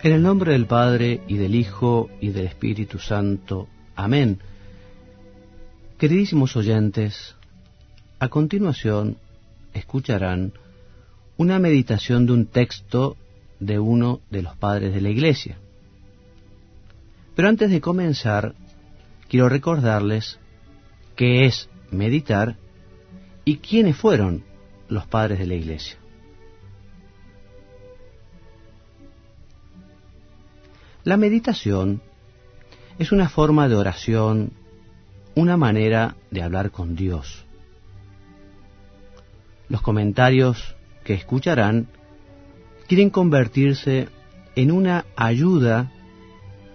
En el nombre del Padre, y del Hijo, y del Espíritu Santo. Amén. Queridísimos oyentes, a continuación escucharán una meditación de un texto de uno de los padres de la Iglesia. Pero antes de comenzar, quiero recordarles qué es meditar y quiénes fueron los padres de la Iglesia. La meditación es una forma de oración, una manera de hablar con Dios. Los comentarios que escucharán quieren convertirse en una ayuda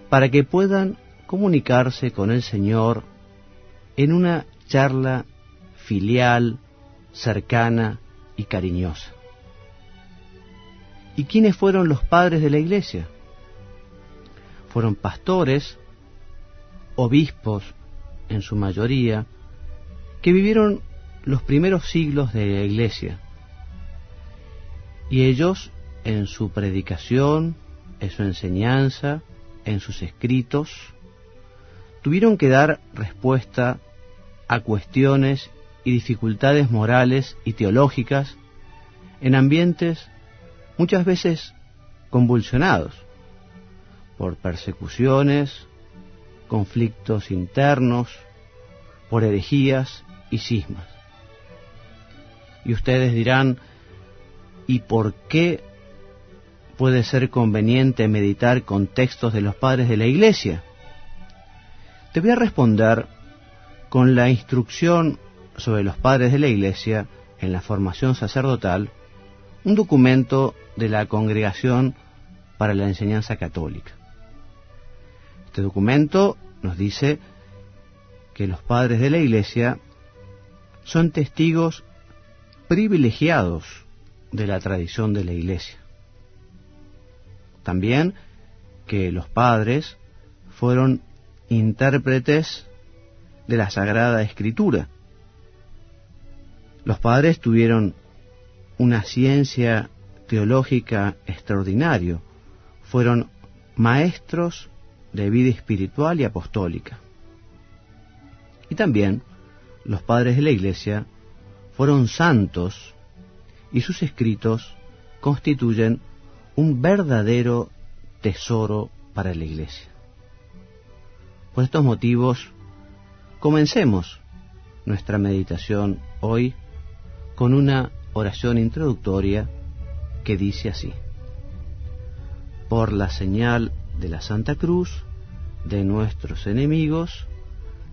para que puedan comunicarse con el Señor en una charla filial, cercana y cariñosa. ¿Y quiénes fueron los padres de la Iglesia? Fueron pastores, obispos en su mayoría, que vivieron los primeros siglos de la Iglesia. Y ellos, en su predicación, en su enseñanza, en sus escritos, tuvieron que dar respuesta a cuestiones y dificultades morales y teológicas en ambientes muchas veces convulsionados por persecuciones, conflictos internos, por herejías y cismas. Y ustedes dirán, ¿y por qué puede ser conveniente meditar con textos de los padres de la Iglesia? Te voy a responder con la instrucción sobre los padres de la Iglesia en la formación sacerdotal, un documento de la Congregación para la Enseñanza Católica. Este documento nos dice que los padres de la Iglesia son testigos privilegiados de la tradición de la Iglesia. También que los padres fueron intérpretes de la Sagrada Escritura. Los padres tuvieron una ciencia teológica extraordinaria, fueron maestros de vida espiritual y apostólica. Y también los padres de la Iglesia fueron santos y sus escritos constituyen un verdadero tesoro para la Iglesia. Por estos motivos, comencemos nuestra meditación hoy con una oración introductoria que dice así: por la señal de la Santa Cruz de nuestros enemigos,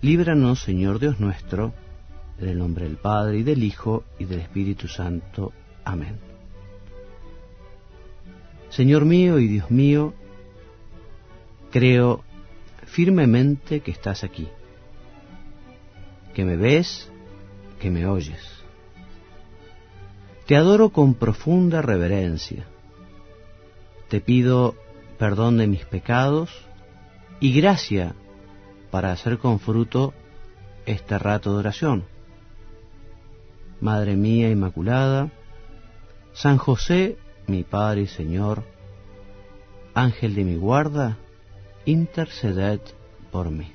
líbranos, Señor Dios nuestro, en el nombre del Padre, y del Hijo, y del Espíritu Santo. Amén. Señor mío y Dios mío, creo firmemente que estás aquí, que me ves, que me oyes. Te adoro con profunda reverencia. Te pido perdón de mis pecados y gracia para hacer con fruto este rato de oración. Madre mía Inmaculada, San José, mi Padre y Señor, Ángel de mi guarda, interceded por mí.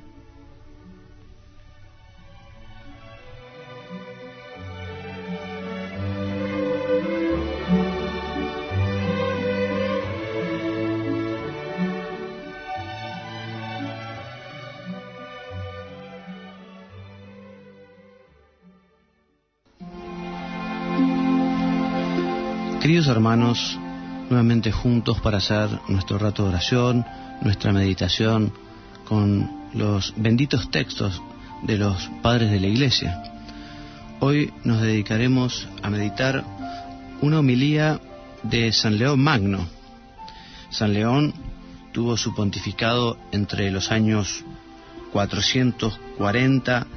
Queridos hermanos, nuevamente juntos para hacer nuestro rato de oración, nuestra meditación con los benditos textos de los padres de la Iglesia. Hoy nos dedicaremos a meditar una homilía de San León Magno. San León tuvo su pontificado entre los años 440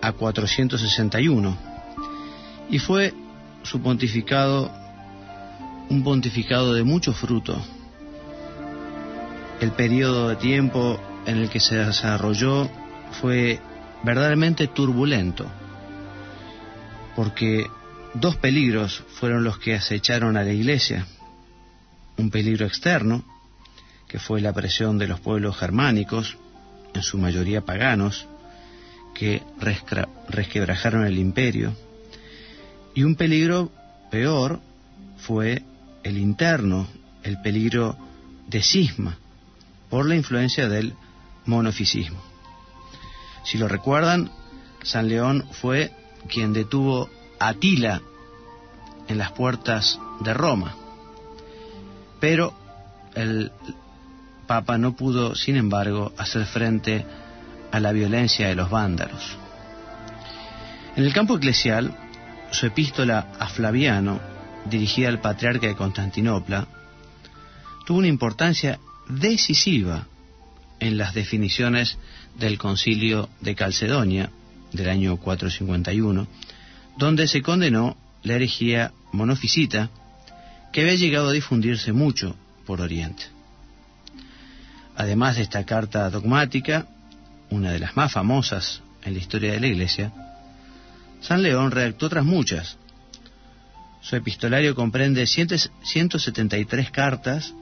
a 461 y fue su pontificado un pontificado de mucho fruto. El periodo de tiempo en el que se desarrolló fue verdaderamente turbulento, porque dos peligros fueron los que acecharon a la Iglesia. Un peligro externo, que fue la presión de los pueblos germánicos, en su mayoría paganos, que resquebrajaron el imperio. Y un peligro peor fue el interno, el peligro de cisma, por la influencia del monofisismo. Si lo recuerdan, San León fue quien detuvo a Atila en las puertas de Roma, pero el Papa no pudo, sin embargo, hacer frente a la violencia de los vándalos. En el campo eclesial, su epístola a Flaviano, dirigida al patriarca de Constantinopla, tuvo una importancia decisiva en las definiciones del Concilio de Calcedonia del año 451, donde se condenó la herejía monofisita que había llegado a difundirse mucho por Oriente. Además de esta carta dogmática, una de las más famosas en la historia de la Iglesia, San León redactó otras muchas. Su epistolario comprende 173 cartas,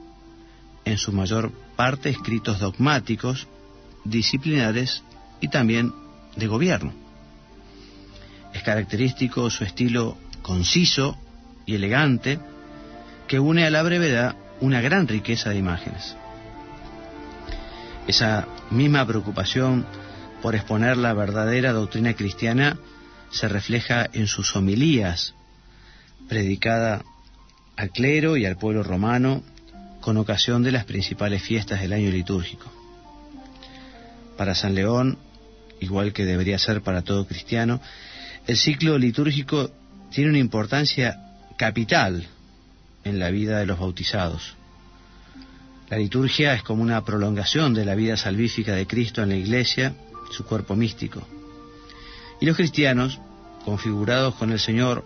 en su mayor parte escritos dogmáticos, disciplinares y también de gobierno. Es característico su estilo conciso y elegante, que une a la brevedad una gran riqueza de imágenes. Esa misma preocupación por exponer la verdadera doctrina cristiana se refleja en sus homilías, predicada al clero y al pueblo romano con ocasión de las principales fiestas del año litúrgico. Para San León, igual que debería ser para todo cristiano, el ciclo litúrgico tiene una importancia capital en la vida de los bautizados. La liturgia es como una prolongación de la vida salvífica de Cristo en la Iglesia, su cuerpo místico. Y los cristianos, configurados con el Señor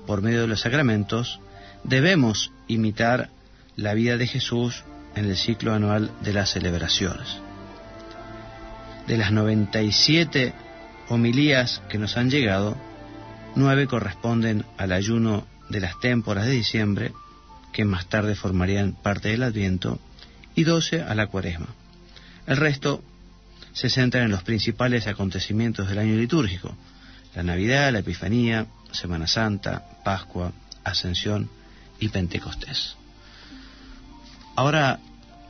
por medio de los sacramentos, debemos imitar la vida de Jesús en el ciclo anual de las celebraciones. De las 97 homilías que nos han llegado, 9 corresponden al ayuno de las témporas de diciembre, que más tarde formarían parte del Adviento, y 12 a la Cuaresma. El resto se centran en los principales acontecimientos del año litúrgico: la Navidad, la Epifanía, Semana Santa, Pascua, Ascensión y Pentecostés. Ahora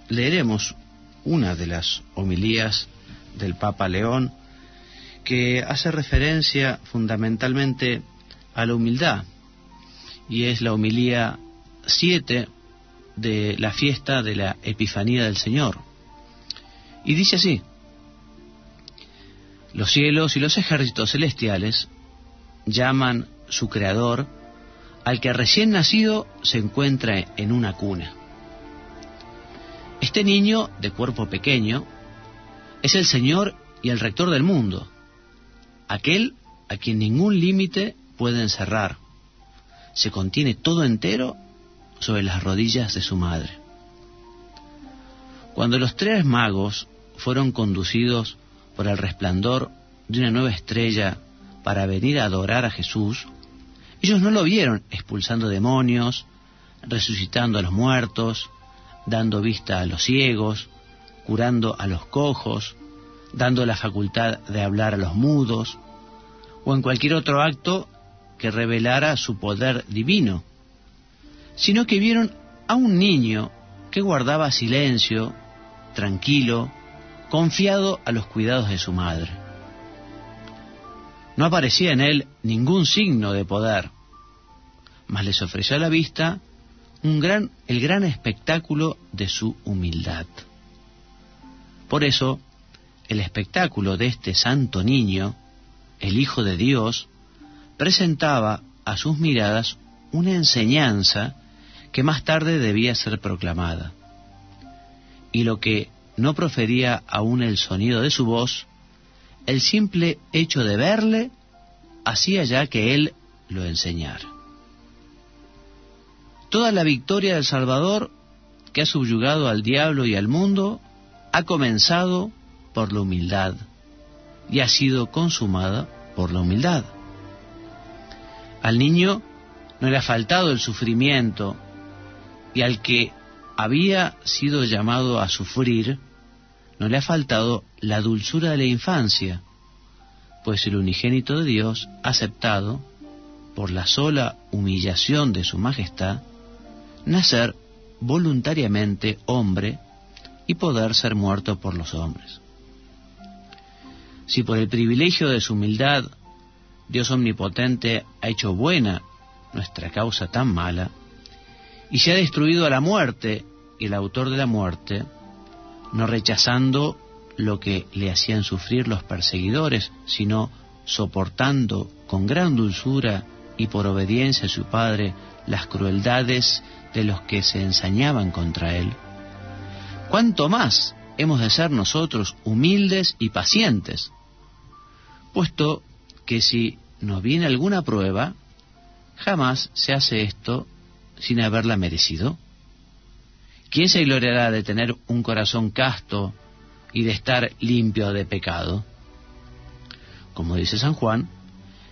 leeremos una de las homilías del Papa León, que hace referencia fundamentalmente a la humildad, y es la homilía 7 de la fiesta de la Epifanía del Señor. Y dice así: los cielos y los ejércitos celestiales llaman su Creador al que recién nacido se encuentra en una cuna. Este niño, de cuerpo pequeño, es el Señor y el Rector del mundo, aquel a quien ningún límite puede encerrar. Se contiene todo entero sobre las rodillas de su madre. Cuando los 3 magos fueron conducidos por el resplandor de una nueva estrella para venir a adorar a Jesús, ellos no lo vieron expulsando demonios, resucitando a los muertos, dando vista a los ciegos, curando a los cojos, dando la facultad de hablar a los mudos, o en cualquier otro acto que revelara su poder divino, sino que vieron a un niño que guardaba silencio, tranquilo, confiado a los cuidados de su madre. No aparecía en él ningún signo de poder, mas les ofreció a la vista el gran espectáculo de su humildad. Por eso, el espectáculo de este santo niño, el Hijo de Dios, presentaba a sus miradas una enseñanza que más tarde debía ser proclamada. Y lo que no profería aún el sonido de su voz, el simple hecho de verle hacía ya que él lo enseñara. Toda la victoria del Salvador, que ha subyugado al diablo y al mundo, ha comenzado por la humildad y ha sido consumada por la humildad. Al niño no le ha faltado el sufrimiento, y al que había sido llamado a sufrir, no le ha faltado la dulzura de la infancia, pues el unigénito de Dios ha aceptado, por la sola humillación de su majestad, nacer voluntariamente hombre y poder ser muerto por los hombres. Si por el privilegio de su humildad Dios omnipotente ha hecho buena nuestra causa tan mala, y se ha destruido a la muerte y el autor de la muerte, no rechazando lo que le hacían sufrir los perseguidores, sino soportando con gran dulzura y por obediencia a su Padre las crueldades de los que se ensañaban contra él, ¿cuánto más hemos de ser nosotros humildes y pacientes? Puesto que si nos viene alguna prueba, jamás se hace esto sin haberla merecido. ¿Quién se gloriará de tener un corazón casto y de estar limpio de pecado? Como dice San Juan,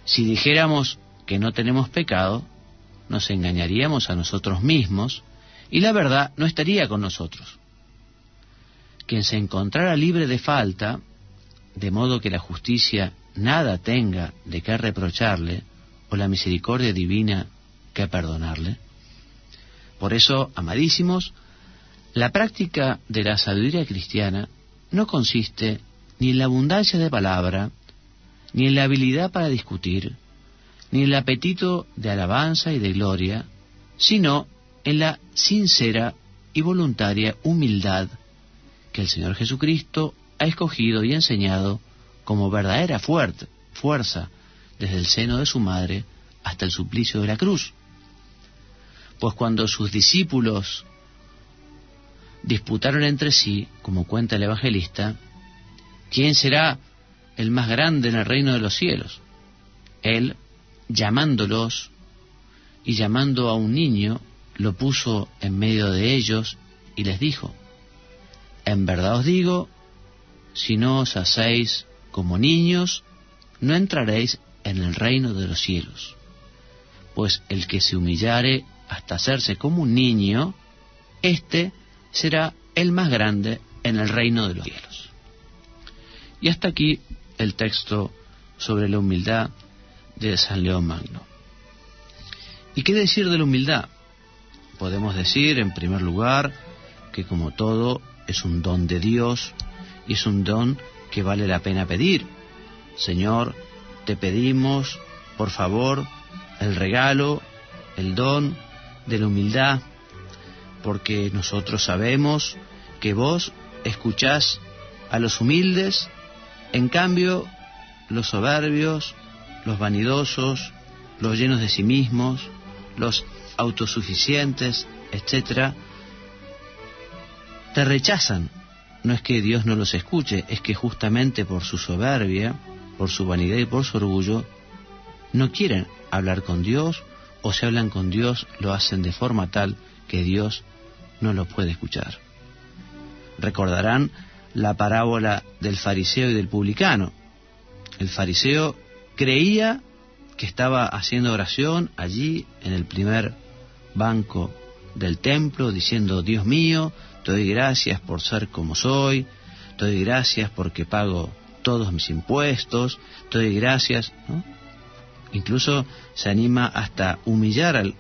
si dijéramos que no tenemos pecado, nos engañaríamos a nosotros mismos y la verdad no estaría con nosotros. Quien se encontrara libre de falta, de modo que la justicia nada tenga de qué reprocharle, o la misericordia divina que perdonarle. Por eso, amadísimos, la práctica de la sabiduría cristiana no consiste ni en la abundancia de palabra, ni en la habilidad para discutir, ni en el apetito de alabanza y de gloria, sino en la sincera y voluntaria humildad que el Señor Jesucristo ha escogido y enseñado como verdadera fuerza desde el seno de su madre hasta el suplicio de la cruz. Pues cuando sus discípulos disputaron entre sí, como cuenta el evangelista, ¿quién será el más grande en el reino de los cielos? Él, llamándolos y llamando a un niño, lo puso en medio de ellos y les dijo: en verdad os digo, si no os hacéis como niños, no entraréis en el reino de los cielos. Pues el que se humillare hasta hacerse como un niño, éste será el más grande en el reino de los cielos. Y hasta aquí el texto sobre la humildad de San León Magno. ¿Y qué decir de la humildad? Podemos decir, en primer lugar, que como todo es un don de Dios y es un don que vale la pena pedir. Señor, te pedimos, por favor, el regalo, el don de la humildad, porque nosotros sabemos que vos escuchás a los humildes, en cambio los soberbios, los vanidosos, los llenos de sí mismos, los autosuficientes, etcétera, te rechazan. No es que Dios no los escuche, es que justamente por su soberbia, por su vanidad y por su orgullo, no quieren hablar con Dios, o si hablan con Dios lo hacen de forma tal que Dios no lo puede escuchar. Recordarán la parábola del fariseo y del publicano. El fariseo creía que estaba haciendo oración allí en el primer banco del templo, diciendo: Dios mío, te doy gracias por ser como soy, te doy gracias porque pago todos mis impuestos, te doy gracias, ¿no? Incluso se anima hasta humillar al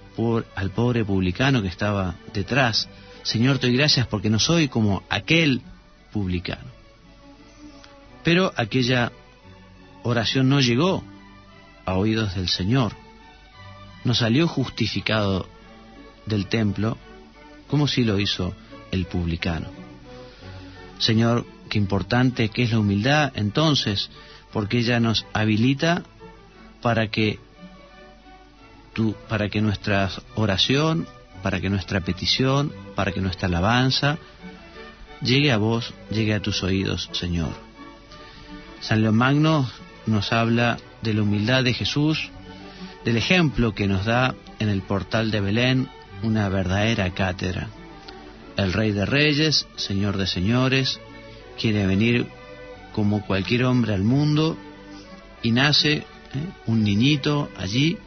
pobre publicano que estaba detrás. Señor, te doy gracias porque no soy como aquel publicano. Pero aquella oración no llegó a oídos del Señor, no salió justificado del templo como si lo hizo el publicano. Señor, qué importante que es la humildad entonces, porque ella nos habilita para que nuestra oración, para que nuestra petición, para que nuestra alabanza llegue a vos, llegue a tus oídos, Señor. San León Magno nos habla de la humildad de Jesús, del ejemplo que nos da en el portal de Belén, una verdadera cátedra. El Rey de Reyes, Señor de Señores, quiere venir como cualquier hombre al mundo y nace un niñito allí,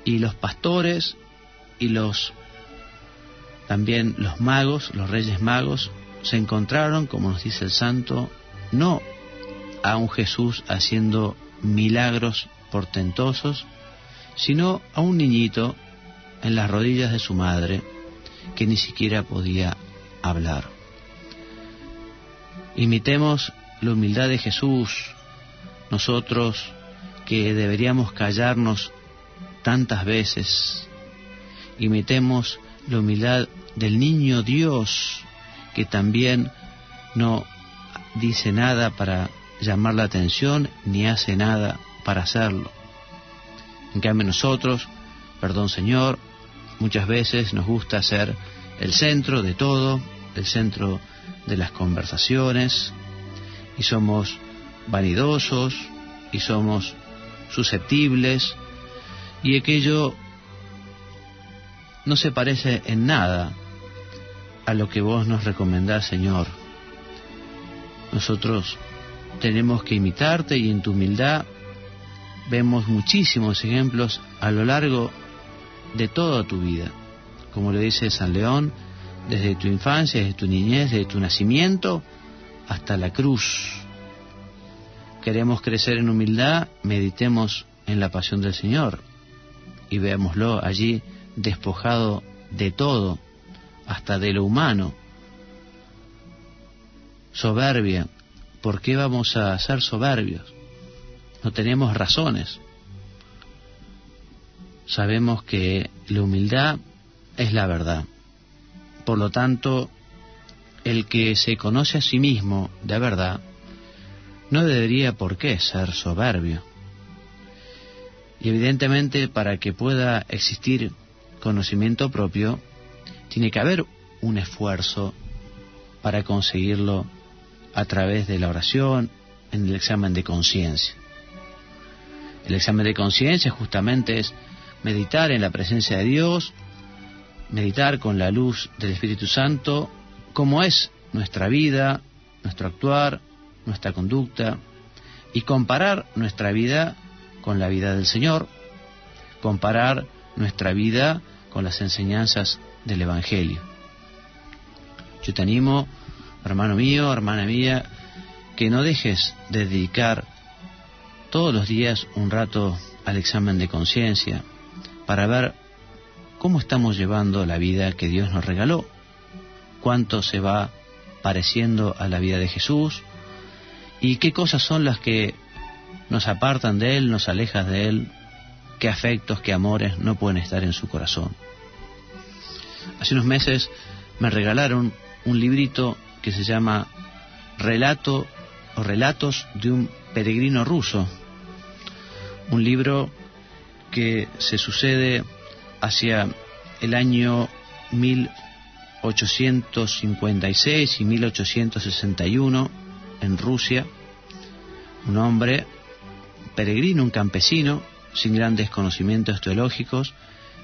y los pastores y los También los magos, los reyes magos, se encontraron, como nos dice el santo, no a un Jesús haciendo milagros portentosos, sino a un niñito en las rodillas de su madre, que ni siquiera podía hablar. Imitemos la humildad de Jesús, nosotros que deberíamos callarnos tantas veces. Imitemos la humildad del niño Dios, que también no dice nada para llamar la atención, ni hace nada para hacerlo. En cambio nosotros, perdón Señor, muchas veces nos gusta ser el centro de todo, el centro de las conversaciones, y somos vanidosos, y somos susceptibles, y aquello no se parece en nada a lo que vos nos recomendás, Señor. Nosotros tenemos que imitarte, y en tu humildad vemos muchísimos ejemplos a lo largo de toda tu vida. Como le dice San León, desde tu infancia, desde tu niñez, desde tu nacimiento hasta la cruz. Queremos crecer en humildad, meditemos en la pasión del Señor y veámoslo allí despojado de todo, hasta de lo humano. Soberbia, ¿por qué vamos a ser soberbios? No tenemos razones. Sabemos que la humildad es la verdad. Por lo tanto, el que se conoce a sí mismo de verdad no debería por qué ser soberbio. Y evidentemente, para que pueda existir conocimiento propio, tiene que haber un esfuerzo para conseguirlo a través de la oración, en el examen de conciencia. El examen de conciencia justamente es meditar en la presencia de Dios, meditar con la luz del Espíritu Santo, cómo es nuestra vida, nuestro actuar, nuestra conducta, y comparar nuestra vida con la vida del Señor, comparar nuestra vida con las enseñanzas del Evangelio. Yo te animo, hermano mío, hermana mía, que no dejes de dedicar todos los días un rato al examen de conciencia para ver cómo estamos llevando la vida que Dios nos regaló, cuánto se va pareciendo a la vida de Jesús y qué cosas son las que nos apartan de Él, nos alejan de Él, qué afectos, qué amores no pueden estar en su corazón. Hace unos meses me regalaron un librito que se llama Relatos de un peregrino ruso, un libro que se sucede hacia el año 1856 y 1861 en Rusia. Un hombre peregrino, un campesino, sin grandes conocimientos teológicos,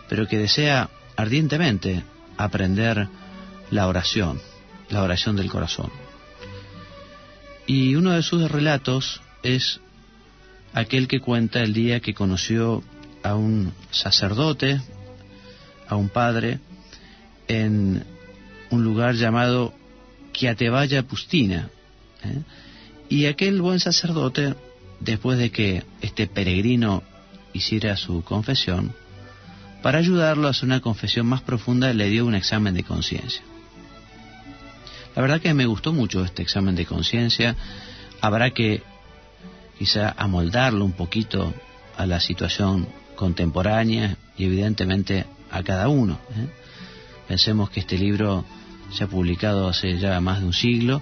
pero que desea ardientemente aprender la oración del corazón. Y uno de sus relatos es aquel que cuenta el día que conoció a un sacerdote, a un padre, en un lugar llamado Kiatevaya Pustina. Y aquel buen sacerdote, después de que este peregrino hiciera su confesión, para ayudarlo a hacer una confesión más profunda, le dio un examen de conciencia. La verdad que me gustó mucho este examen de conciencia. Habrá que quizá amoldarlo un poquito a la situación contemporánea y evidentemente a cada uno. Pensemos que este libro se ha publicado hace ya más de un siglo,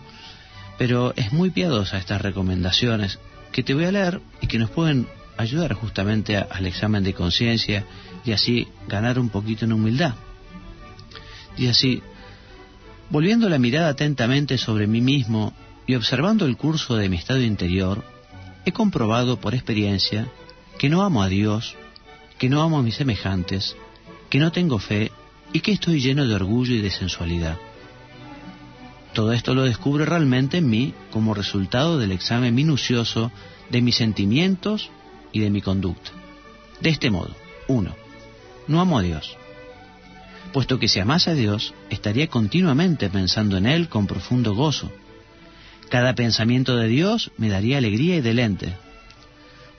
pero es muy piadosa estas recomendaciones que te voy a leer y que nos pueden ayudar justamente al examen de conciencia y así ganar un poquito en humildad. Y así, volviendo la mirada atentamente sobre mí mismo y observando el curso de mi estado interior, he comprobado por experiencia que no amo a Dios, que no amo a mis semejantes, que no tengo fe y que estoy lleno de orgullo y de sensualidad. Todo esto lo descubro realmente en mí como resultado del examen minucioso de mis sentimientos y de mi conducta. De este modo, 1. No amo a Dios. puesto que si amase a Dios, estaría continuamente pensando en Él con profundo gozo. Cada pensamiento de Dios me daría alegría y deleite.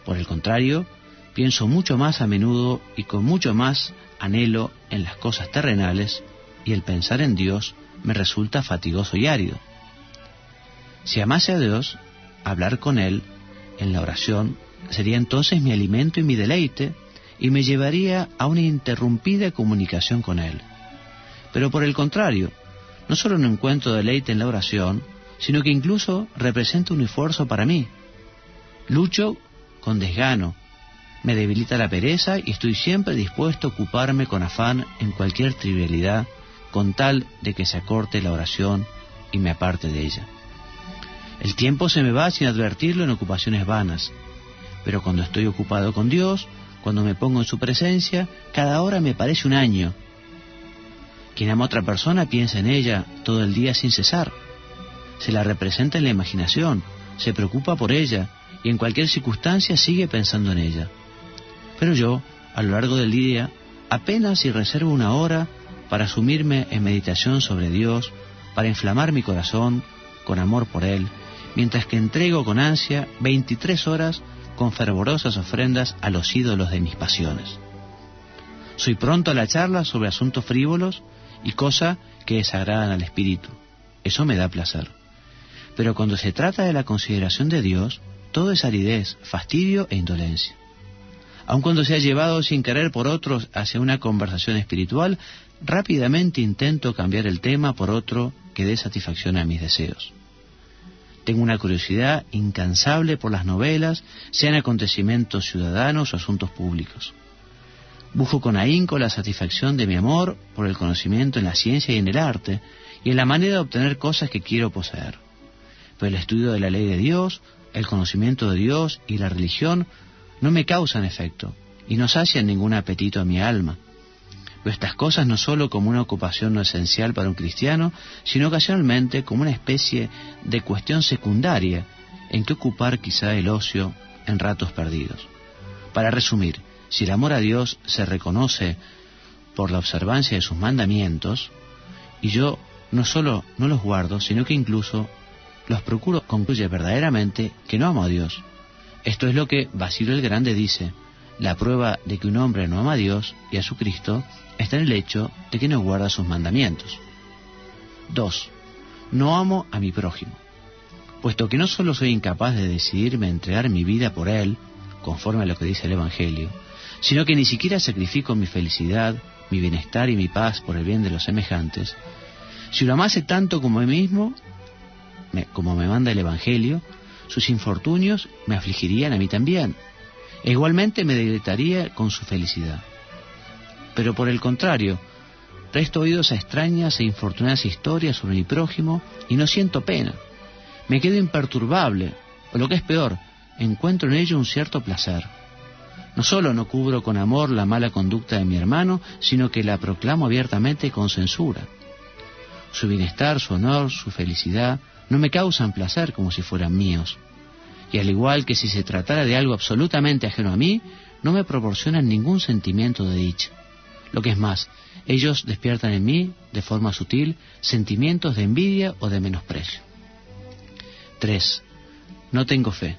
Por el contrario, pienso mucho más a menudo y con mucho más anhelo en las cosas terrenales, y el pensar en Dios me resulta fatigoso y árido. Si amase a Dios, hablar con Él en la oración sería entonces mi alimento y mi deleite, y me llevaría a una ininterrumpida comunicación con Él. Pero por el contrario, no solo no encuentro deleite en la oración, sino que incluso representa un esfuerzo para mí. Lucho con desgano, me debilita la pereza y estoy siempre dispuesto a ocuparme con afán en cualquier trivialidad, con tal de que se acorte la oración y me aparte de ella. El tiempo se me va sin advertirlo en ocupaciones vanas, pero cuando estoy ocupado con Dios, cuando me pongo en su presencia, cada hora me parece un año. Quien ama a otra persona piensa en ella todo el día sin cesar. Se la representa en la imaginación, se preocupa por ella y en cualquier circunstancia sigue pensando en ella. Pero yo, a lo largo del día, apenas si reservo una hora para sumirme en meditación sobre Dios, para inflamar mi corazón con amor por Él, mientras que entrego con ansia 23 horas con fervorosas ofrendas a los ídolos de mis pasiones. Soy pronto a la charla sobre asuntos frívolos y cosas que desagradan al espíritu. Eso me da placer. Pero cuando se trata de la consideración de Dios, todo es aridez, fastidio e indolencia. Aun cuando sea llevado sin querer por otros hacia una conversación espiritual, rápidamente intento cambiar el tema por otro que dé satisfacción a mis deseos. Tengo una curiosidad incansable por las novelas, sean acontecimientos ciudadanos o asuntos públicos. Busco con ahínco la satisfacción de mi amor por el conocimiento en la ciencia y en el arte, y en la manera de obtener cosas que quiero poseer. Pero el estudio de la ley de Dios, el conocimiento de Dios y la religión no me causan efecto, y no sacian ningún apetito a mi alma. Pero estas cosas no solo como una ocupación no esencial para un cristiano, sino ocasionalmente como una especie de cuestión secundaria en que ocupar quizá el ocio en ratos perdidos. Para resumir, si el amor a Dios se reconoce por la observancia de sus mandamientos, y yo no solo no los guardo, sino que incluso los procuro, concluye verdaderamente que no amo a Dios. Esto es lo que Basilio el Grande dice: la prueba de que un hombre no ama a Dios y a su Cristo está en el hecho de que no guarda sus mandamientos. 2. No amo a mi prójimo, puesto que no solo soy incapaz de decidirme a entregar mi vida por él, conforme a lo que dice el Evangelio, sino que ni siquiera sacrifico mi felicidad, mi bienestar y mi paz por el bien de los semejantes. Si lo amase tanto como a mí mismo, como me manda el Evangelio, sus infortunios me afligirían a mí también, e igualmente me deleitaría con su felicidad. Pero por el contrario, presto oídos a extrañas e infortunadas historias sobre mi prójimo y no siento pena. Me quedo imperturbable, o lo que es peor, encuentro en ello un cierto placer. No solo no cubro con amor la mala conducta de mi hermano, sino que la proclamo abiertamente con censura. Su bienestar, su honor, su felicidad no me causan placer como si fueran míos. Y al igual que si se tratara de algo absolutamente ajeno a mí, no me proporcionan ningún sentimiento de dicha. Lo que es más, ellos despiertan en mí, de forma sutil, sentimientos de envidia o de menosprecio. 3. No tengo fe.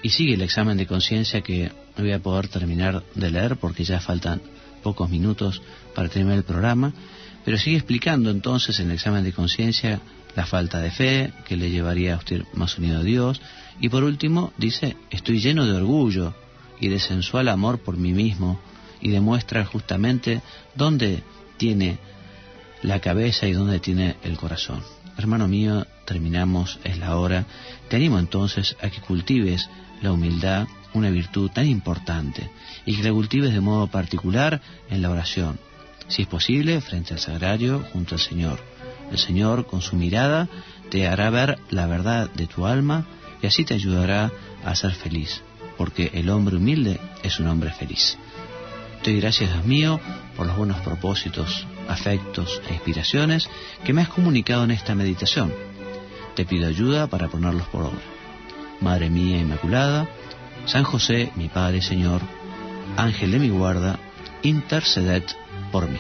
Y sigue el examen de conciencia que no voy a poder terminar de leer porque ya faltan pocos minutos para terminar el programa, pero sigue explicando entonces en el examen de conciencia la falta de fe que le llevaría a usted más unido a Dios, y por último dice: estoy lleno de orgullo y de sensual amor por mí mismo, y demuestra justamente dónde tiene la cabeza y dónde tiene el corazón. Hermano mío, terminamos, es la hora. Te animo entonces a que cultives la humildad, una virtud tan importante, y que la cultives de modo particular en la oración, si es posible frente al sagrario junto al Señor. El Señor con su mirada te hará ver la verdad de tu alma y así te ayudará a ser feliz, porque el hombre humilde es un hombre feliz. Te doy gracias, Dios mío, por los buenos propósitos, afectos e inspiraciones que me has comunicado en esta meditación. Te pido ayuda para ponerlos por obra. Madre mía Inmaculada, San José, mi Padre y Señor, Ángel de mi guarda, interceded por mí.